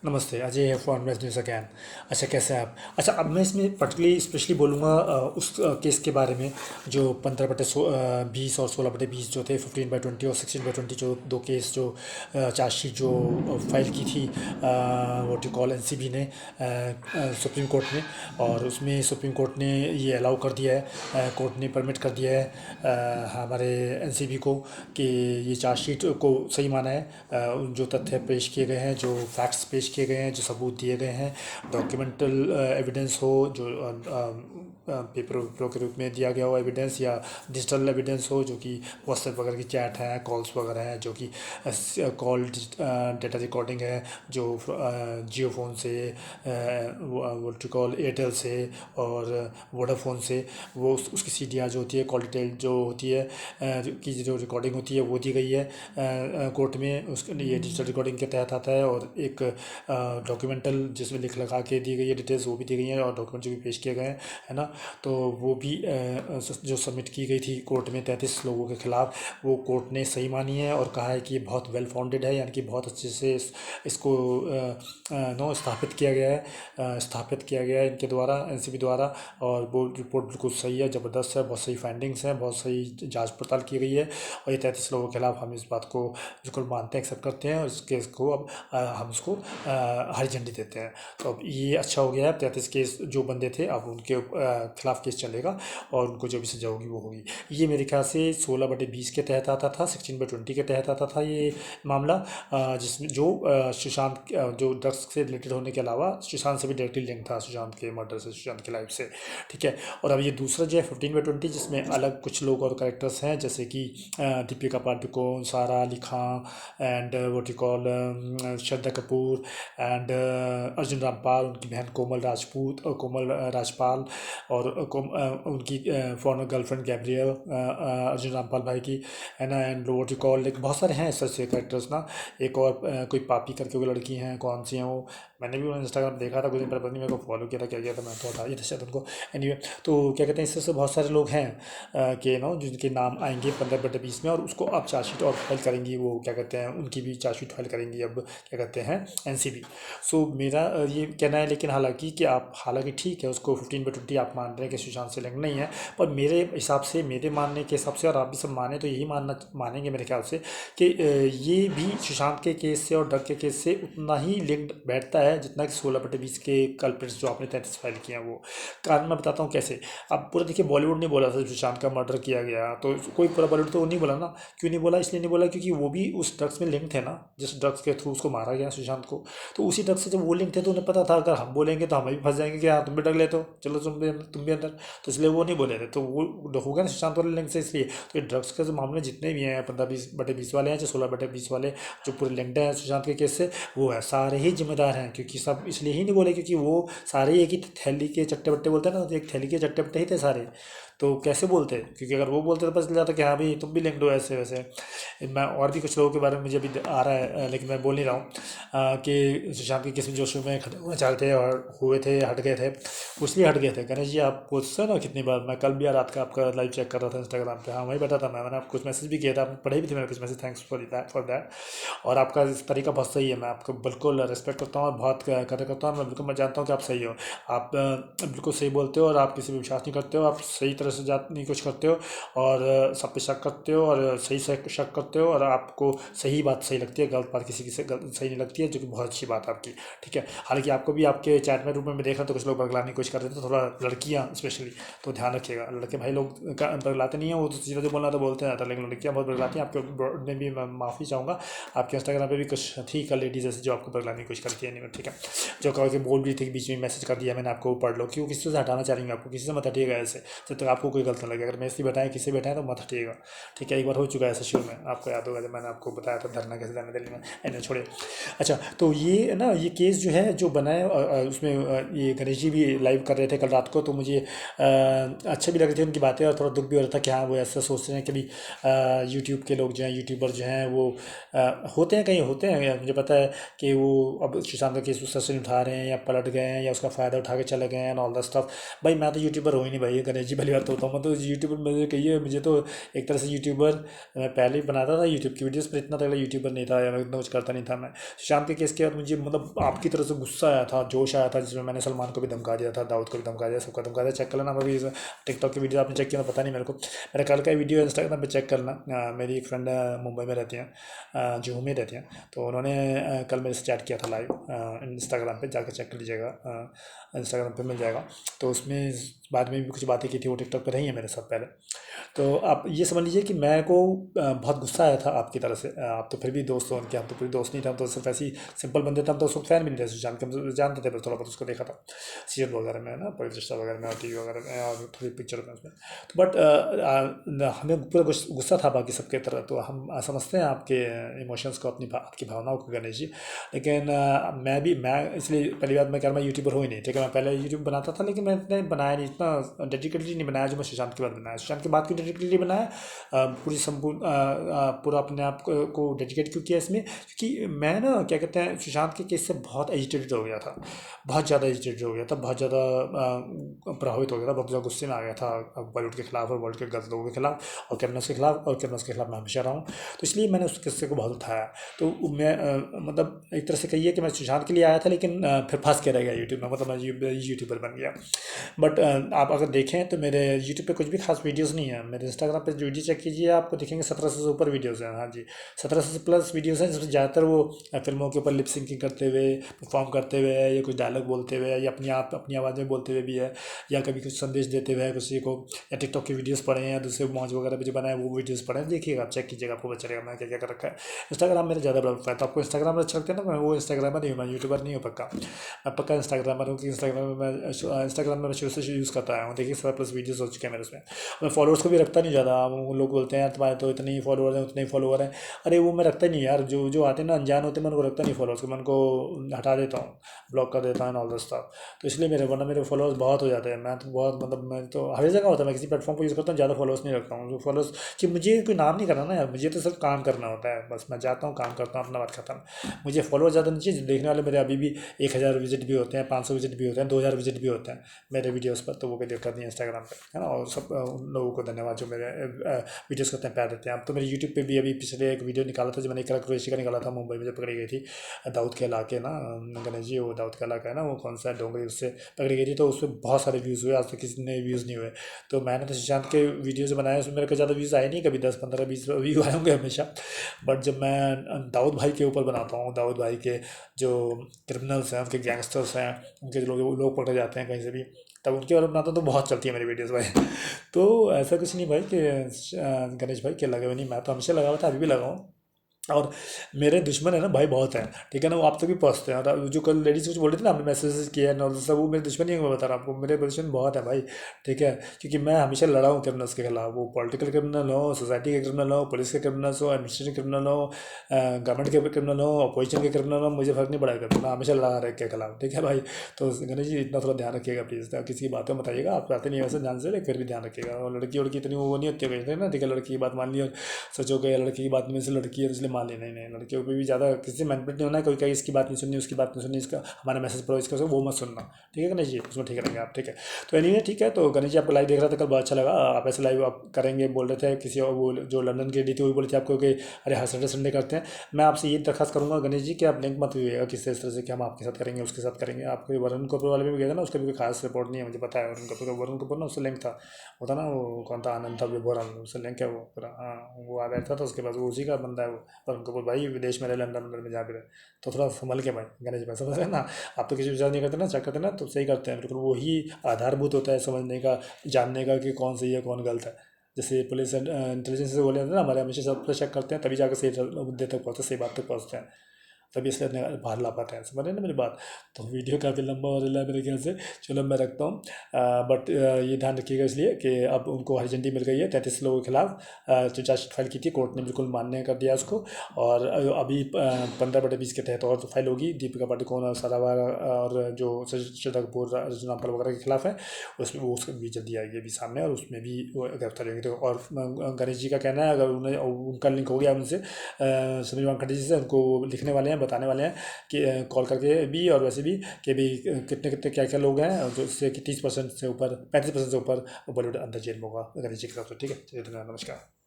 नमस्ते, अजय है for invest news again. अच्छा, कैसे हैं आप? अच्छा, अब मैं इसमें पर्टिकुलरली स्पेशली बोलूँगा उस केस के बारे में जो 15/20 और 16/20 जो थे, 15/20 और 16/20, जो दो केस जो चार्जशीट जो फाइल की थी व्हाट यू कॉल एनसीबी ने सुप्रीम कोर्ट में। और उसमें सुप्रीम कोर्ट ने ये अलाउ कर दिया है, कोर्ट ने परमिट कर दिया है हमारे एनसीबी को कि ये चार्जशीट को सही माना है। जो तथ्य पेश किए गए हैं, जो फैक्ट्स पेश किए गए हैं, जो सबूत दिए गए हैं, डॉक्यूमेंटल एविडेंस हो, जो पेपर वेपरों के रूप में दिया गया हो एविडेंस, या डिजिटल एविडेंस हो जो कि व्हाट्सएप वगैरह की चैट है, कॉल्स वगैरह हैं, जो कि कॉल डेटा रिकॉर्डिंग है जो जियो फ़ोन से, व्हाट टू कॉल एयरटेल से और वोडाफोन से, वो उसकी सीडीआर जो होती है, कॉल डिटेल जो होती है, जो रिकॉर्डिंग होती है वो दी गई है कोर्ट में। उसके लिए ये डिजिटल रिकॉर्डिंग के तहत आता है। और एक डॉक्यूमेंटल जिसमें लिख लगा के दी गई है डिटेल्स, वो भी दी गई हैं, और डॉक्यूमेंट जो भी पेश किए गए हैं, है ना। तो वो भी जो सबमिट की गई थी कोर्ट में 33 लोगों के खिलाफ, वो कोर्ट ने सही मानी है और कहा है कि ये बहुत वेल फाउंडेड है, यानी कि बहुत अच्छे से इसको नो स्थापित किया गया है इनके द्वारा, एनसीबी द्वारा। और वो रिपोर्ट बिल्कुल सही है, ज़बरदस्त है, बहुत सही फाइंडिंग्स हैं, बहुत सही जांच पड़ताल की गई है। और ये 33 लोगों के खिलाफ हम इस बात को बिल्कुल मानते हैं, एक्सेप्ट करते हैं, और इस केस को अब हम इसको हरी झंडी देते हैं। तो अब ये अच्छा हो गया है, 33 केस जो बंदे थे अब उनके खिलाफ केस चलेगा और उनको जो भी सजा होगी वो होगी। ये मेरे ख्याल से 16/20 के तहत आता था, 16/20 के तहत आता था ये मामला, जिसमें जो सुशांत जो ड्रग्स से रिलेटेड होने के अलावा सुशांत से भी डायरेक्टली लिंक था, सुशांत के मर्डर से, सुशांत की लाइफ से। ठीक है। और अब ये दूसरा जो है 15/20, जिसमें अलग कुछ लोग और कैरेक्टर्स हैं, जैसे कि दीपिका पादुकोण, सारा Ali Khan, and what you call Shraddha Kapoor, and Arjun Rampal, उनकी बहन कोमल राजपूत और कोमल राजपाल, और उनकी farmer girlfriend Gabriel, Arjun Rampal भाई की, है ना। And what you call, like बहुत सारे हैं ऐसे ऐसे कैरेक्टर्स ना। एक और कोई पापी करके कोई लड़की हैं, कौन सी हैं वो, मैंने भी इंस्टाग्राम देखा था कुछ दिन पहले, पता नहीं मेरे को फॉलो किया था क्या किया था, मैं तो हटा दिया था शायद उनको। एनीवे, तो क्या कहते हैं, इससे बहुत सारे लोग हैं कि नो जिनके नाम आएंगे 15/20 में, और उसको अब चार्जशीट और फाइल करेंगी, वो क्या कहते हैं, उनकी भी चार्जशीट फाइल करेंगी अब, क्या कहते हैं, एनसीबी। सो मेरा ये कहना है, लेकिन हालांकि कि आप, हालांकि ठीक है उसको 15/20 आप मान रहे हैं कि सुशांत से लिंक नहीं है, पर मेरे हिसाब से, मेरे मानने के हिसाब से, और आप भी सब माने तो यही मानेंगे मेरे ख्याल से, कि ये भी सुशांत के केस से और ड्रग के केस से उतना ही लिंक्ड बैठता है जितना कि 16/20 के कल्प्रिट्स जो आपने 33 फाइल किए हैं वो। कारण मैं बताता हूँ कैसे। अब पूरा देखिए, बॉलीवुड ने बोला था जब सुशांत का मर्डर किया गया, तो कोई पूरा बॉलीवुड तो नहीं बोला ना। क्यों नहीं बोला? इसलिए नहीं बोला क्योंकि वो भी उस ड्रग्स में लिंक थे ना, जिस ड्रग्स के थ्रू उसको मारा गया सुशांत को। तो उसी ड्रग्स से जब वो लिंक थे तो उन्हें पता था अगर हम बोलेंगे तो हमें भी फंस जाएंगे कि हाँ तुम भी ड्रग लेते हो, चलो तुम भी अंदर। तो इसलिए वो नहीं बोले थे, तो वो हो गया ना सुशांत वाले लिंक से। इसलिए तो ये ड्रग्स के जो मामले जितने भी हैं, 15/20 वाले हैं, चाहे 16/20 वाले, जो पूरे लिंक्ड हैं सुशांत के केस से, वो है सारे ही जिम्मेदार हैं। क्योंकि सब इसलिए ही नहीं बोले क्योंकि वो सारे ही एक ही थैली के चट्टे बट्टे बोलते हैं ना, तो एक थैली के चट्टे बट्टे ही थे सारे। तो कैसे बोलते? क्योंकि अगर वो बोलते तो पता चल जाता कि हाँ भाई तुम भी लिंक्ड हो ऐसे वैसे। मैं और भी कुछ लोगों के बारे में मुझे अभी आ रहा है, लेकिन मैं बोल नहीं रहा हूँ कि सुशांत के केस में जो शुरू में खड़े होना चाहते थे और हुए थे, हट गए थे, इसलिए हट गए थे। गणेश जी, आप पूछते हो ना कितनी बार, मैं कल भी रात का आपका लाइव चेक कर रहा था इंस्टाग्राम पे, हाँ वही बैठा था मैंने आपको कुछ मैसेज भी किया था, आपने पढ़े भी थे मैंने कुछ मैसेज, थैंक्स फॉर दैट। और आपका इस तरीका बहुत सही है, मैं आपको बिल्कुल रिस्पेक्ट करता हूँ और बहुत कदर करता हूँ। मैं जानता हूँ कि आप सही हो, आप बिल्कुल सही बोलते हो, और आप किसी भी विश्वास नहीं करते हो, आप सही तरह से जात नहीं कुछ करते हो, और सब पे शक करते हो, और सही से शक करते हो, और आपको सही बात सही लगती है, गलत बात किसी की सही नहीं लगती है, जो कि बहुत अच्छी बात है आपकी। ठीक है। हालांकि आपको भी आपके चैट में रूम में देख रहा तो कुछ लोग बगलाने की कोशिश कर रहे थे, तो थोड़ा लड़कियां स्पेशली, तो ध्यान रखिएगा। लड़के भाई लोग बगलाते नहीं हैं, वो तो सीधा जो बोलना तो बोलते हैं, लेकिन लड़कियां बहुत बगलाती हैं। आपके में भी मैं माफ़ी चाहूँगा, आपके इंस्टाग्राम पे भी कुछ थी कल लेडीज ऐसे जो आपको बगलाने की कोशिश करती है। नहीं, ठीक है, जो कह के बोल रही थी कि बीच में मैसेज कर दिया मैंने आपको, पढ़ लो, क्यों किसी से हटाना चाह रही हूँ आपको, किसी से मत हटिएगा ऐसे, जब तक आपको कोई गलत ना लगे। अगर मैं इसलिए बैठाएं किसी से बैठाएं तो मत हटिएगा। ठीक है, एक बार हो चुका है ऐसा शुरू में, आपको याद होगा जब मैंने आपको बताया था धरना कैसे देना दिल्ली में, एने छोड़े। अच्छा, तो ये ना, ये केस जो है जो बना है, उसमें ये गणेश जी भी लाइव कर रहे थे कल रात को, तो मुझे अच्छे भी लग रही थी उनकी बातें, और थोड़ा दुख भी हो रहा था कि हाँ वो ऐसा सोचते हैं कि भाई यूट्यूब के लोग जो हैं, यूट्यूबर जो हैं वो होते हैं, कहीं होते हैं, मुझे पता है कि वो अब सुशांत का केस उस तरह से नहीं उठा रहे हैं, या पलट गए हैं, या उसका फ़ायदा उठा के चले गए हैं, ऑल द स्टफ। भाई मैं तो यूट्यूबर हूँ ही नहीं भाई, गणेश जी भली बात करता होता हूँ। मैं तो यूट्यूबर मुझे कहिए, मुझे तो एक तरह से यूट्यूबर मैं पहले ही बनाता था यूट्यूब की वीडियोस, पर इतना तगड़ा यूट्यूबर नहीं था या मैं इतना कुछ करता नहीं था। मैं सुशांत के केस के बाद मुझे मतलब आपकी तरफ से गुस्सा आया था, जोश आया था, जिसमें मैंने सलमान को भी धमका दिया था, दाऊद को भी धमका दिया, सबका धमका दिया। चेक कर लेना, मैं भी टिकटॉक की वीडियो आपने चेक किया पता नहीं मेरे को, मेरा कल का वीडियो इंस्टाग्राम पे चेक करना। मेरी एक फ्रेंड मुंबई में रहती हैं, जुहू में रहती हैं, तो उन्होंने कल मेरे से चैट किया था लाइव इंस्टाग्राम पे, जाकर चेक कर लीजिएगा, इंस्टाग्राम पे मिल जाएगा। तो उसमें बाद में भी कुछ बातें की थी, वो टिकटॉक पर रही है मेरे साथ पहले। तो आप ये समझ लीजिए कि मैं को बहुत गुस्सा आया था आपकी तरफ से। आप तो फिर भी दोस्त हो उनके, हम तो फिर दोस्त नहीं थे, हम तो सिर्फ ऐसी सिंपल बंदे थे, हम तो उसको फैन भी नहीं थे सुशांत के, हम जानते थे, बस थोड़ा बहुत उसको देखा था सीरियल वगैरह में ना, परिचर्चा वगैरह में और टीवी वगैरह में और थोड़ी पिक्चर में उसमें। तो बट हमें पूरा गुस्सा था बाकी सबके तरह, तो हम समझते हैं आपके इमोशंस को, आपकी भावनाओं को गणेश जी। लेकिन मैं इसलिए पहली बात मैं कह रहा, मैं यूट्यूबर हूँ ही नहीं, ठीक है। मैं पहले यूट्यूब बनाता था, लेकिन मैंने बनाया नहीं, इतना डेडिकेटली नहीं बनाया जो मैं सुशांत के बाद बनाया। सुशांत के बाद क्यों डेडिकेटली बनाया, पूरी संपूर्ण पूरा अपने आप को डेडिकेट क्यों किया इसमें, क्योंकि मैं ना क्या कहते हैं सुशांत के केस से बहुत एजिटेटेड हो गया था, बहुत ज़्यादा एजिटेटेड हो गया था, बहुत ज़्यादा प्रभावित हो गया था, बहुत ज़्यादा गुस्से में आ गया था बॉलीवुड के खिलाफ और बॉलीवुड के गलत लोगों के खिलाफ और क्रिमिनल्स के खिलाफ, और क्रिमिनल्स के खिलाफ मैं हमेशा रहा हूँ। तो इसलिए मैंने उस किस्से को बहुत उठाया। तो मैं मतलब एक तरह से कहिए कि मैं सुशांत के लिए आया था, लेकिन फिर फंस के रह गया यूट्यूब में, मतलब मैं यूट्यूबर बन गया। बट आप अगर देखें तो मेरे यूट्यूब पे कुछ भी खास वीडियोस नहीं है। मेरे इंस्टाग्राम पे जो वीडियो चेक कीजिए, आपको दिखेंगे 1700 से ऊपर वीडियोस हैं। हाँ जी, 1700 प्लस वीडियोस हैं, जिसमें ज़्यादातर वो फिल्मों के ऊपर लिप सिंकिंग करते हुए, परफॉर्म करते हुए, या कुछ डायलॉग बोलते हुए, या अपनी आवाज़ में बोलते हुए भी है, या कभी कुछ संदेश देते हुए किसी को, या टिकटॉक की वीडियोस पढ़े हैं, या दूसरे मौज वगैरह पे जो बनाए वो वीडियोस पढ़े हैं, देखिएगा आप, चेक कीजिएगा, आपको पता चलेगा मैं क्या क्या कर रखा है। इंस्टाग्राम मेरा ज़्यादा बड़ा है, तो आपको इंस्टाग्राम अच्छा लगता है ना, मैं वो इंस्टाग्रामर नहीं हूँ, मैं यूट्यूबर नहीं हूँ पक्का, मैं पक्का इंस्टाग्रामर हूँ। कि इंस्टाग्राम में मैं शुरू से यूज़ करता आया हूँ, देखिए 100+ वीडियोस हो चुके हैं मेरे उसमें। मैं फॉलोअर्स को भी रखता नहीं ज़्यादा, वो लोग बोलते हैं यार तुम्हारे तो इतने ही फॉलोअर हैं, उतने ही फॉलोअर हैं। अरे वो मैं रखता ही नहीं यार, जो जो आते हैं ना अनजान होते हैं, मैं उनको रखता नहीं फॉलोअर्स को, मैं उनको हटा देता हूँ, ब्लॉक कर देता हूँ ऑल द स्टफ। तो इसलिए वरना मेरे फॉलोअर्स बहुत हो जाते हैं। मैं तो बहुत मतलब मैं तो हर जगह होता है, मैं किसी प्लेटफॉर्म को यूज़ करता हूँ, ज़्यादा फॉलोअर्स नहीं रखता हूँ। जो फॉलोअर्स कि मुझे कोई नाम नहीं करना ना यार, मुझे तो सिर्फ काम करना होता है, बस मैं जाता हूँ, काम करता हूँ, अपना बात खत्म। मुझे फॉलोअर ज़्यादा नहीं चाहिए। देखने वाले मेरे अभी भी 1000 विजिट भी होते हैं, 500 विजिट भी होते हैं, 2000 विजिट भी होते हैं मेरे वीडियोस पर, तो वो कोई दिक्कत नहीं है इंस्टाग्राम पे, है ना। और सब उन लोगों को धन्यवाद जो मेरे वीडियोस को इतना प्यार देते हैं। अब तो मेरे यूट्यूब पे भी अभी पिछले एक वीडियो निकाला था, जो मैंने एक क्रोएशिया का निकाला था, मुंबई में जो पकड़ी गई थी दाऊद के इलाके ना, गणेश जी, वो दाऊद का इलाका है ना, वो कौन सा डोंगरी, उससे पकड़ी गई थी। तो उस पर बहुत सारे व्यूज़ हुए, आज तक किसी ने व्यूज़ नहीं हुए। तो मैंने तो सुशांत के वीडियोज बनाए, उसमें मेरे को ज़्यादा व्यूज़ आए नहीं, कभी 10 15 20 व्यू आए होंगे हमेशा। बट जब मैं दाऊद भाई के ऊपर बनाता हूँ, दाऊद भाई के जो क्रिमिनल्स हैं, उनके गैंगस्टर्स हैं, उनके जो लोग पकड़े जाते हैं कहीं से भी, तब उनके बारे में बनाता हूँ, तो बहुत चलती है मेरी वीडियोस भाई। तो ऐसा कुछ नहीं भाई कि गणेश भाई के लगे हुए नहीं, मैं तो हमेशा लगा हुआ था, अभी भी लगा हूँ। और मेरे दुश्मन है ना भाई, बहुत है, ठीक है ना, वो आप तक भी पहुँचते हैं। और जो कल लेडीज कुछ बोल रही थी ना, आपने मैसेज किया है ना, सब वो मेरे दुश्मन ही है, मैं बता रहा हूँ आपको, मेरे दुश्मन बहुत है भाई, ठीक है। क्योंकि मैं हमेशा लड़ा हूँ क्रिमिनल्स के खिलाफ, वो पॉलिटिकल क्रिमिनल हो, सोसाइटी के क्रिमिनल हो, पुलिस के क्रिमिनल्स हो, एडमिनिस्ट्रेटिव क्रिमिनल हो, गवर्नमेंट के क्रिमिनल हो, अपोजिशन के क्रिमिनल हो, मुझे फर्क नहीं पड़ा करता, मैं हमेशा लड़ा रहे के खिलाफ, ठीक है भाई। तो गणेश जी इतना थोड़ा ध्यान रखिएगा प्लीज़, किसी की बातें बताइएगा, आप आते नहीं वैसे ध्यान से, लेकिन फिर भी ध्यान रखिएगा। और लड़की उड़की इतनी वो नहीं होती है ना, ठीक है, लड़की की बात मान ली और सोचो कि लड़की की बात में से लड़की है तो इसलिए मान ली, नहीं नहीं, लड़कियों को भी ज़्यादा किसी से मैनिपुलेट नहीं होना है। कोई कहीं इसकी बात नहीं सुननी, उसकी बात नहीं सुननी, इसका हमारा मैसेज पढ़ो, इसका वो मत सुनना, ठीक है गणेश जी, उसमें ठीक रहेंगे आप, ठीक है। तो एनीवे ठीक है। तो गणेश जी आपको लाइव देख रहा था कल, बहुत अच्छा लगा। आप ऐसे लाइव आप करेंगे बोल रहे थे, किसी और वो जो लंदन की डी थी, वही बोली थी आपको कि अरे हर सैटरडे संडे करते हैं। मैं आपसे ये दरखास्त करूँगा गणेश जी कि आप लिंक मत हुईएगा किसी इस तरह से कि हम आपके साथ करेंगे, उसके साथ करेंगे। आपके वरुण कपूर वाले में भी गया था ना, उसका भी कोई खास रिपोर्ट नहीं है, मुझे पता है। वरुण कपूर ना, उससे लिंक था, वो था ना, वो कौन था, आनंद था विभोरन, उससे लिंक है वो पूरा, हाँ वो आ बैठा था उसके पास, वो उसी का बंदा है वो वरुण कपूर भाई, विदेश में रहे, लंदन में जहाँ भी रहे। तो थोड़ा संभल के भाई गणेश भाई, समझ रहे हैं ना। आप तो किसी विचार नहीं करते ना, चेक करते ना, तो सही करते हैं बिल्कुल, वही आधारभूत होता है समझने का, जानने का कि कौन सही है कौन गलत है। जैसे पुलिस इंटेलिजेंस से बोले जाते हैं ना, हमारे हमेशा सब कुछ चेक करते हैं, तभी जाकर सही मुद्दे तक पहुँचते, सही बात तक पहुँचते हैं, तभी इसलिए अपने बाहर ला पाते हैं, समझ रहे हैं ना मेरी बात। तो वीडियो काफ़ी लंबा हो रहा है मेरे ख्याल से, चलो मैं रखता हूँ। बट ये ध्यान रखिएगा इसलिए कि अब उनको हरी झंडी मिल गई है 33 लोगों के खिलाफ, जो चार्जशीट फाइल की थी, कोर्ट ने बिल्कुल मान्य कर दिया उसको। और अभी 15/20 के तहत और तो फाइल होगी, दीपिका पादुकोण और सदाबहार और जो श्रद्धा कपूर, अर्जुन रामपाल वगैरह के खिलाफ है, उसमें वो उसको भी जल्दी आएगी अभी सामने, और उसमें भी वो गिरफ्तार होंगे। तो और गणेश जी का कहना है, अगर उन्हें उनका लिंक हो गया उनसे, समीर वानखड़े जी से, उनको लिखने वाले हैं बताने वाले हैं कि कॉल करके भी और वैसे भी कि भी कितने कितने क्या क्या लोग हैं जो इससे कि 30% से ऊपर 35% से ऊपर बॉलीवुड अंदर जेल में होगा अगर नीचे के हिसाब से। ठीक है, चलिए धन्यवाद, नमस्कार।